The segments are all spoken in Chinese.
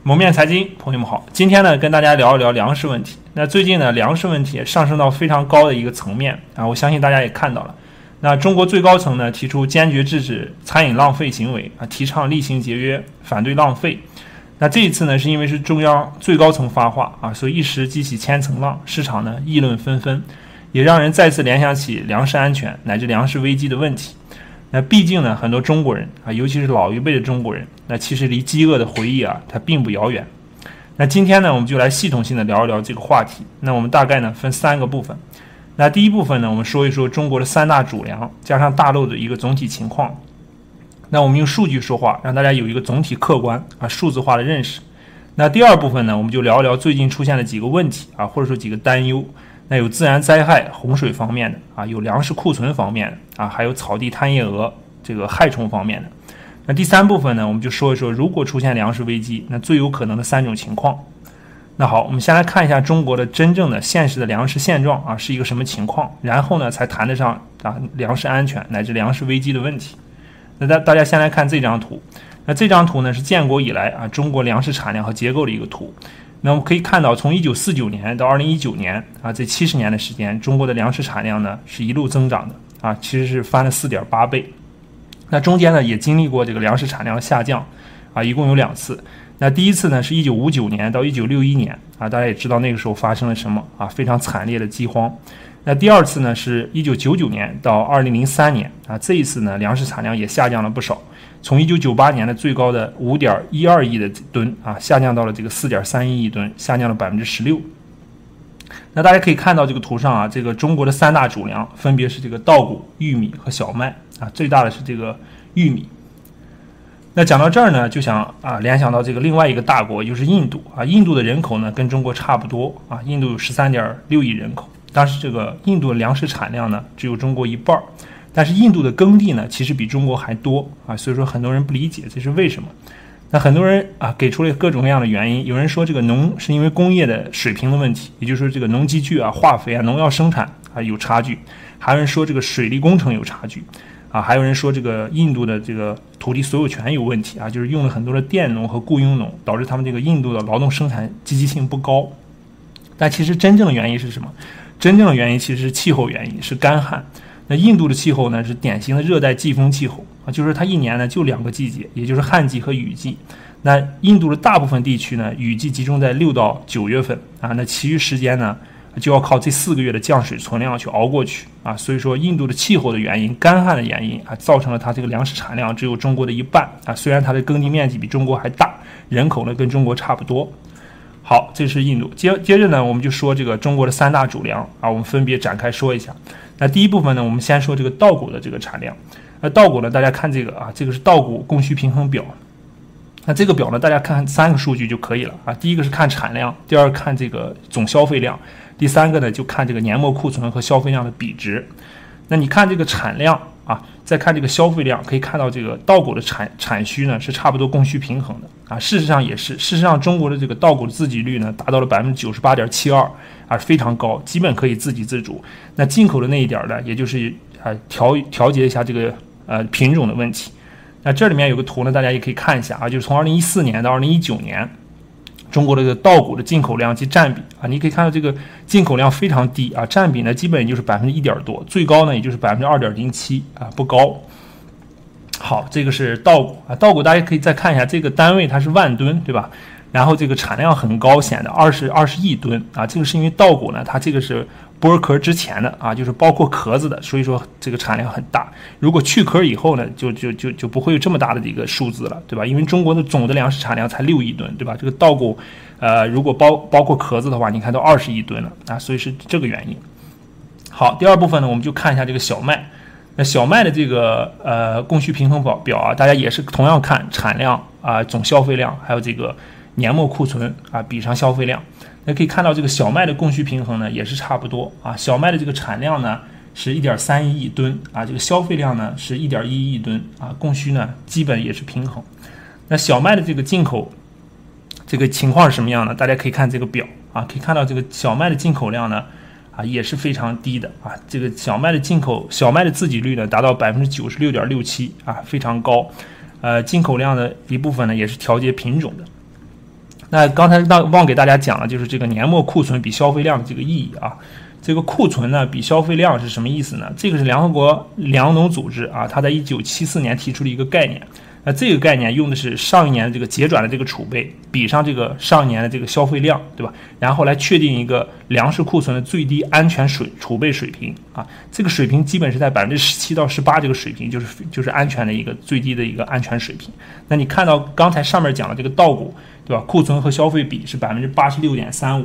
蒙面财经，朋友们好，今天呢跟大家聊一聊粮食问题。那最近呢粮食问题上升到非常高的一个层面啊，我相信大家也看到了。那中国最高层呢提出坚决制止餐饮浪费行为啊，提倡厉行节约，反对浪费。那这一次呢是因为是中央最高层发话啊，所以一时激起千层浪，市场呢议论纷纷，也让人再次联想起粮食安全乃至粮食危机的问题。那毕竟呢，很多中国人啊，尤其是老一辈的中国人，那其实离饥饿的回忆啊，它并不遥远。那今天呢，我们就来系统性的聊一聊这个话题。那我们大概呢分3个部分。那第一部分呢，我们说一说中国的3大主粮加上大陆的一个总体情况。那我们用数据说话，让大家有一个总体客观啊数字化的认识。那第二部分呢，我们就聊一聊最近出现的几个问题啊，或者说几个担忧。那有自然灾害、洪水方面的啊，有粮食库存方面的啊，还有草地贪夜蛾这个害虫方面的。那第3部分呢，我们就说一说如果出现粮食危机，那最有可能的3种情况。那好，我们先来看一下中国的真正的现实的粮食现状啊是一个什么情况，然后呢才谈得上啊粮食安全乃至粮食危机的问题。那大家先来看这张图，那这张图呢是建国以来啊中国粮食产量和结构的一个图。那我们可以看到，从1949年到2019年啊，这70年的时间，中国的粮食产量呢是一路增长的啊，其实是翻了4.8倍。那中间呢也经历过这个粮食产量的下降啊，一共有2次。那第一次呢是1959年到1961年啊，大家也知道那个时候发生了什么啊，非常惨烈的饥荒。那第二次呢是1999年到2003年啊，这一次呢粮食产量也下降了不少。从1998年的最高的5.12亿的吨啊，下降到了这个4.31亿吨，下降了16%。那大家可以看到这个图上啊，这个中国的3大主粮分别是这个稻谷、玉米和小麦啊，最大的是这个玉米。那讲到这儿呢，就想啊联想到这个另外一个大国，就是印度啊。印度的人口呢跟中国差不多啊，印度有13.6亿人口，但是这个印度的粮食产量呢只有中国1半。但是印度的耕地呢，其实比中国还多啊，所以说很多人不理解这是为什么。那很多人啊给出了各种各样的原因，有人说这个农是因为工业的水平的问题，也就是说这个农机具啊、化肥啊、农药生产啊有差距，还有人说这个水利工程有差距啊，还有人说这个印度的这个土地所有权有问题啊，就是用了很多的佃农和雇佣农，导致他们这个印度的劳动生产积极性不高。但其实真正的原因是什么？真正的原因其实是气候原因，是干旱。那印度的气候呢是典型的热带季风气候啊，就是它一年呢就2个季节，也就是旱季和雨季。那印度的大部分地区呢，雨季集中在6到9月份啊，那其余时间呢就要靠这4个月的降水存量去熬过去啊。所以说，印度的气候的原因、干旱的原因啊，造成了它这个粮食产量只有中国的1半啊。虽然它的耕地面积比中国还大，人口呢跟中国差不多。好，这是印度。接着呢，我们就说这个中国的3大主粮啊，我们分别展开说一下。那第一部分呢，我们先说这个稻谷的这个产量。那稻谷呢，大家看这个啊，这个是稻谷供需平衡表。那这个表呢，大家看3个数据就可以了啊。第一个是看产量，第二个看这个总消费量，第3个呢就看这个年末库存和消费量的比值。那你看这个产量啊，再看这个消费量，可以看到这个稻谷的产需呢是差不多供需平衡的啊。事实上也是，事实上中国的这个稻谷的自给率呢达到了98.72%啊，非常高，基本可以自给自足。那进口的那一点呢，也就是调节一下这个品种的问题。那这里面有个图呢，大家也可以看一下啊，就是从2014年到2019年。中国的这个稻谷的进口量及占比啊，你可以看到这个进口量非常低啊，占比呢基本也就是1%多，最高呢也就是2.07%啊，不高。好，这个是稻谷啊，稻谷大家可以再看一下，这个单位它是万吨，对吧？然后这个产量很高，显得20亿吨啊，这个是因为稻谷呢，它这个是剥壳之前的啊，就是包括壳子的，所以说这个产量很大。如果去壳以后呢，就不会有这么大的一个数字了，对吧？因为中国的总的粮食产量才6亿吨，对吧？这个稻谷，如果包括壳子的话，你看到20亿吨了啊，所以是这个原因。好，第二部分呢，我们就看一下这个小麦。那小麦的这个供需平衡表啊，大家也是同样看产量啊、总消费量，还有这个年末库存啊比上消费量。那可以看到这个小麦的供需平衡呢也是差不多啊，小麦的这个产量呢是1.31亿吨啊，这个消费量呢是1.1亿吨啊，供需呢基本也是平衡。那小麦的这个进口这个情况是什么样呢？大家可以看这个表啊，可以看到这个小麦的进口量呢啊也是非常低的啊，这个小麦的自给率呢达到96.67%啊，非常高。进口量的一部分呢也是调节品种的。那刚才忘给大家讲了，就是这个年末库存比消费量的这个意义啊。这个库存呢比消费量是什么意思呢？这个是联合国粮农组织啊，它在1974年提出了一个概念。那这个概念用的是上一年的这个结转的这个储备比上这个上一年的这个消费量，对吧？然后来确定一个粮食库存的最低安全储备水平啊。这个水平基本是在17%到18%这个水平，就是安全的一个最低的一个安全水平。那你看到刚才上面讲的这个稻谷，对吧？库存和消费比是86.35%。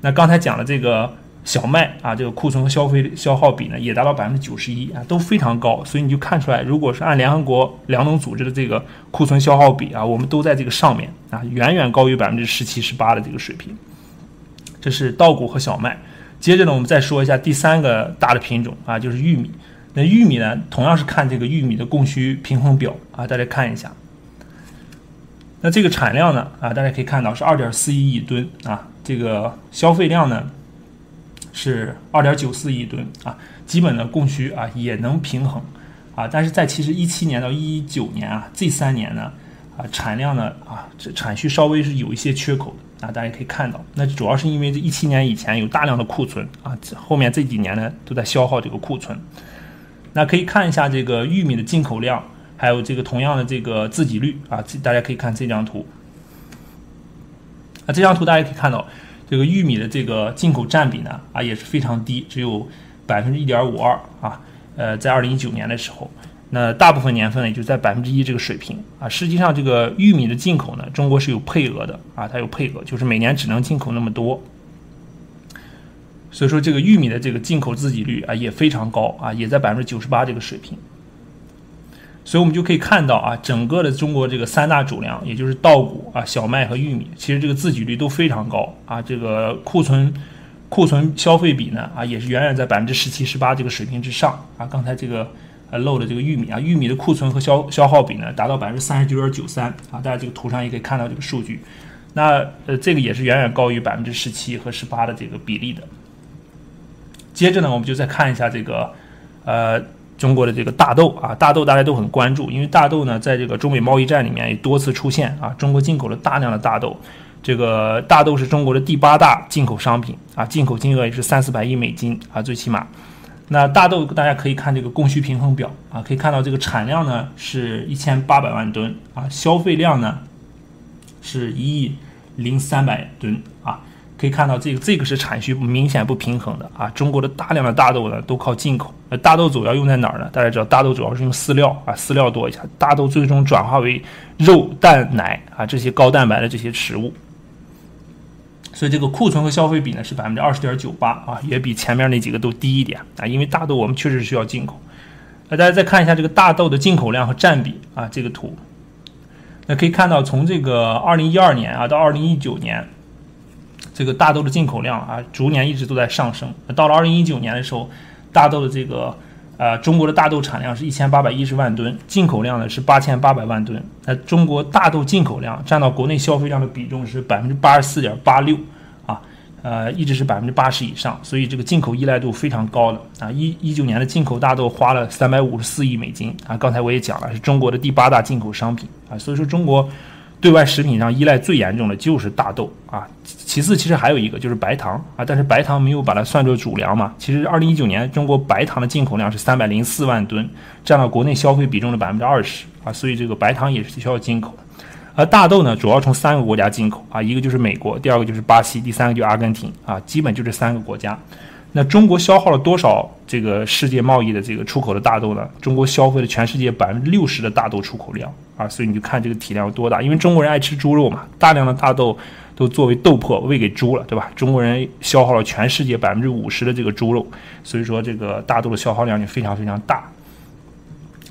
那刚才讲的这个小麦啊，这个库存和消耗比呢也达到91%啊，都非常高。所以你就看出来，如果是按联合国粮农组织的这个库存消耗比啊，我们都在这个上面啊，远远高于17%、18%的这个水平。这是稻谷和小麦。接着呢，我们再说一下第三个大的品种啊，就是玉米。那玉米呢，同样是看这个玉米的供需平衡表啊，大家看一下。那这个产量呢啊，大家可以看到是2.41亿吨啊，这个消费量呢是2.94亿吨啊，基本的供需啊也能平衡啊，但是在其实17年到19年啊这3年呢啊产量呢啊这产需稍微是有一些缺口的啊，大家可以看到，那主要是因为这17年以前有大量的库存啊，后面这几年呢都在消耗这个库存。那可以看一下这个玉米的进口量，还有这个同样的这个自给率啊，大家可以看这张图啊，这张图大家可以看到。这个玉米的这个进口占比呢啊也是非常低，只有1.52%啊。在2019年的时候，那大部分年份呢也就在1%这个水平啊。实际上，这个玉米的进口呢，中国是有配额的啊，它有配额，就是每年只能进口那么多。所以说，这个玉米的这个进口自给率啊也非常高啊，也在98%这个水平。所以我们就可以看到啊，整个的中国这个3大主粮，也就是稻谷啊、小麦和玉米，其实这个自给率都非常高啊。这个库存消费比呢啊，也是远远在17%、18%这个水平之上啊。刚才这个漏的这个玉米啊，玉米的库存和消耗比呢达到39.93%啊。大家这个图上也可以看到这个数据。那这个也是远远高于17%和18%的这个比例的。接着呢，我们就再看一下这个中国的这个大豆啊，大豆大家都很关注，因为大豆呢，在这个中美贸易战里面也多次出现啊，中国进口了大量的大豆，这个大豆是中国的第8大进口商品啊，进口金额也是300-400亿美金啊，最起码。那大豆大家可以看这个供需平衡表啊，可以看到这个产量呢是1800万吨啊，消费量呢是1.03亿吨啊。可以看到这个是产需明显不平衡的啊！中国的大量的大豆呢都靠进口，大豆主要用在哪儿呢？大家知道大豆主要是用饲料啊，饲料多一下，大豆最终转化为肉、蛋、奶啊这些高蛋白的这些食物。所以这个库存和消费比呢是20.98%啊，也比前面那几个都低一点啊，因为大豆我们确实需要进口。那大家再看一下这个大豆的进口量和占比啊，这个图，那可以看到从这个2012年啊到2019年。这个大豆的进口量啊，逐年一直都在上升。到了2019年的时候，大豆的这个中国的大豆产量是1810万吨，进口量呢是8800万吨。中国大豆进口量占到国内消费量的比重是84.86%啊，一直是80%以上，所以这个进口依赖度非常高的啊。19年的进口大豆花了354亿美金啊，刚才我也讲了，是中国的第8大进口商品啊，所以说中国。对外食品上依赖最严重的就是大豆啊，其次其实还有一个就是白糖啊，但是白糖没有把它算作主粮嘛。其实2019年中国白糖的进口量是304万吨，占到国内消费比重的20%啊，所以这个白糖也是需要进口的。而大豆呢，主要从3个国家进口啊，一个就是美国，第二个就是巴西，第三个就是阿根廷啊，基本就这3个国家。那中国消耗了多少这个世界贸易的这个出口的大豆呢？中国消费了全世界60%的大豆出口量啊，所以你就看这个体量有多大。因为中国人爱吃猪肉嘛，大量的大豆都作为豆粕喂给猪了，对吧？中国人消耗了全世界50%的这个猪肉，所以说这个大豆的消耗量就非常非常大。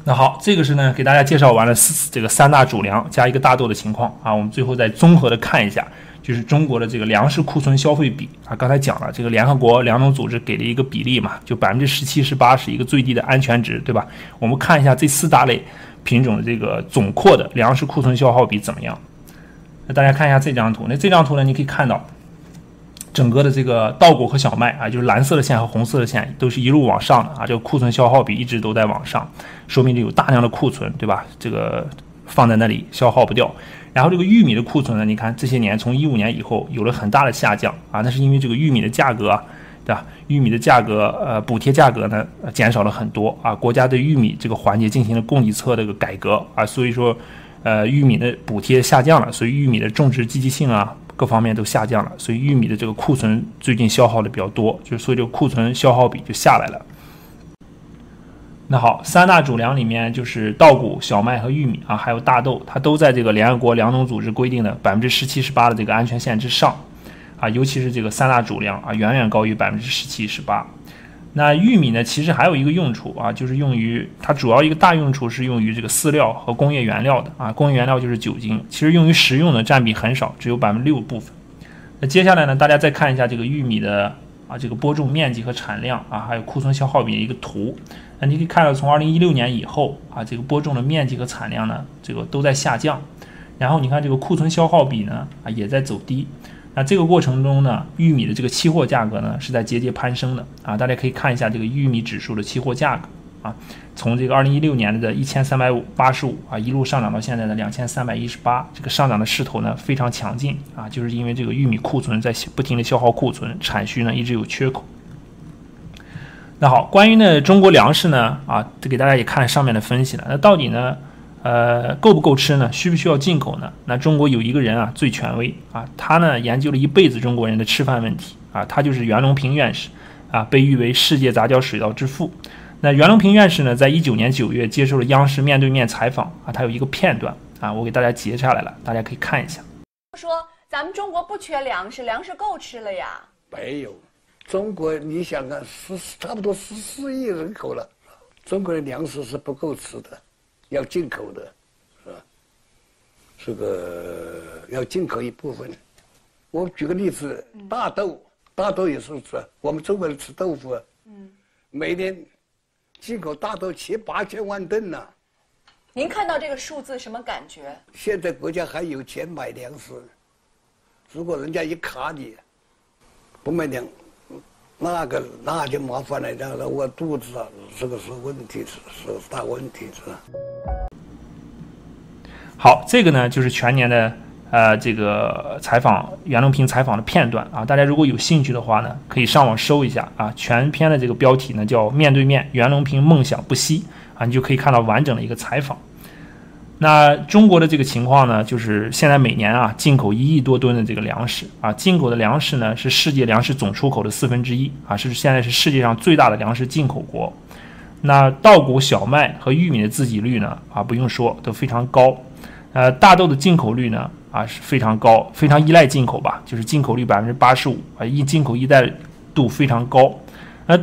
那好，这个是呢给大家介绍完了这个3大主粮加一个大豆的情况啊，我们最后再综合的看一下。就是中国的这个粮食库存消费比啊，刚才讲了，这个联合国粮农组织给了一个比例嘛，就17%、18%是一个最低的安全值，对吧？我们看一下这4大类品种的这个总括的粮食库存消耗比怎么样？那大家看一下这张图，那这张图呢，你可以看到整个的这个稻谷和小麦啊，就是蓝色的线和红色的线都是一路往上的啊，这个库存消耗比一直都在往上，说明有大量的库存，对吧？这个放在那里消耗不掉。然后这个玉米的库存呢，你看这些年从15年以后有了很大的下降啊，那是因为这个玉米的价格啊，对吧？玉米的价格补贴价格呢减少了很多啊，国家对玉米这个环节进行了供给侧这个改革啊，所以说玉米的补贴下降了，所以玉米的种植积极性啊各方面都下降了，所以玉米的这个库存最近消耗的比较多，所以这个库存消耗比就下来了。那好，三大主粮里面就是稻谷、小麦和玉米啊，还有大豆，它都在这个联合国粮农组织规定的17%、18%的这个安全线之上啊，尤其是这个三大主粮啊，远远高于17%、18%。那玉米呢，其实还有一个用处啊，就是用于它主要一个大用处是用于这个饲料和工业原料的啊，工业原料就是酒精，其实用于食用的占比很少，只有6%部分。那接下来呢，大家再看一下这个玉米的这个播种面积和产量啊，还有库存消耗比的一个图。那你可以看到，从2016年以后啊，这个播种的面积和产量呢，这个都在下降。然后你看这个库存消耗比呢也在走低。那这个过程中呢，玉米的这个期货价格呢是在节节攀升的啊。大家可以看一下这个玉米指数的期货价格啊，从这个2016年的1385啊，一路上涨到现在的2318，这个上涨的势头呢非常强劲啊，就是因为这个玉米库存在不停的消耗库存，产需呢一直有缺口。那好，关于呢中国粮食呢给大家也看上面的分析了。那到底呢够不够吃呢？需不需要进口呢？那中国有一个人最权威啊，他呢研究了一辈子中国人的吃饭问题啊，他就是袁隆平院士啊，被誉为世界杂交水稻之父。那袁隆平院士呢，在19年9月接受了央视面对面采访啊，他有一个片段啊，我给大家截下来了，大家可以看一下。说咱们中国不缺粮食，粮食够吃了呀？没有。中国你想啊，差不多14亿人口了，中国的粮食是不够吃的，要进口的，是吧？这个要进口一部分。我举个例子，大豆也是吃，我们中国人吃豆腐，每年进口大豆7、8千万吨呢。您看到这个数字什么感觉？现在国家还有钱买粮食，如果人家一卡你，不买粮。那就麻烦了，那我肚子这个是问题，是大问题，是吧？好，这个呢就是全年的这个采访袁隆平采访的片段啊，大家如果有兴趣的话呢，可以上网搜一下啊，全篇的这个标题呢叫面对面袁隆平梦想不息啊，你就可以看到完整的一个采访。那中国的这个情况呢，就是现在每年进口1亿多吨的这个粮食啊，进口的粮食呢是世界粮食总出口的1/4啊，现在是世界上最大的粮食进口国。那稻谷、小麦和玉米的自给率呢不用说都非常高，大豆的进口率呢是非常高，非常依赖进口吧，就是进口率85%啊，进口依赖度非常高。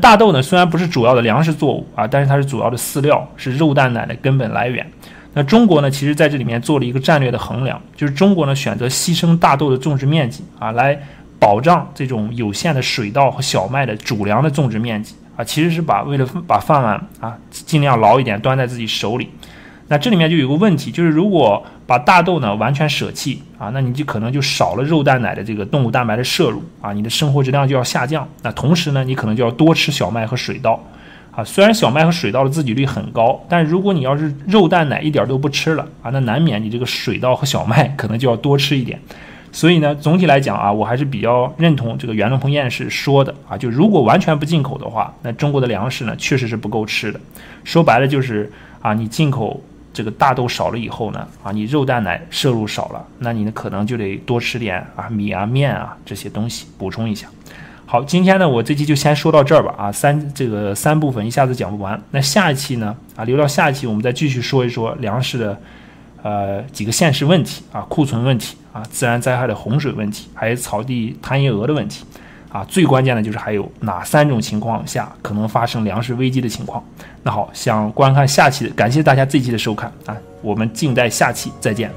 大豆呢虽然不是主要的粮食作物但是它是主要的饲料，是肉蛋奶的根本来源。那中国呢，其实在这里面做了一个战略的衡量，就是中国呢选择牺牲大豆的种植面积来保障这种有限的水稻和小麦的主粮的种植面积其实是为了把饭碗尽量牢一点端在自己手里。那这里面就有个问题，就是如果把大豆呢完全舍弃那你就可能就少了肉蛋奶的这个动物蛋白的摄入你的生活质量就要下降。那同时呢，你可能就要多吃小麦和水稻。虽然小麦和水稻的自给率很高，但是如果你要是肉蛋奶一点都不吃了那难免你这个水稻和小麦可能就要多吃一点。所以呢，总体来讲我还是比较认同这个袁隆平院士说的就如果完全不进口的话，那中国的粮食呢确实是不够吃的。说白了就是你进口这个大豆少了以后呢你肉蛋奶摄入少了，那你呢可能就得多吃点米面这些东西补充一下。好，今天呢我这期就先说到这儿吧三部分一下子讲不完。那下一期呢留到下一期我们再继续说一说粮食的几个现实问题库存问题自然灾害的洪水问题，还有草地贪夜蛾的问题最关键的就是还有哪3种情况下可能发生粮食危机的情况。那好，想观看下期的，感谢大家这期的收看我们静待下期再见。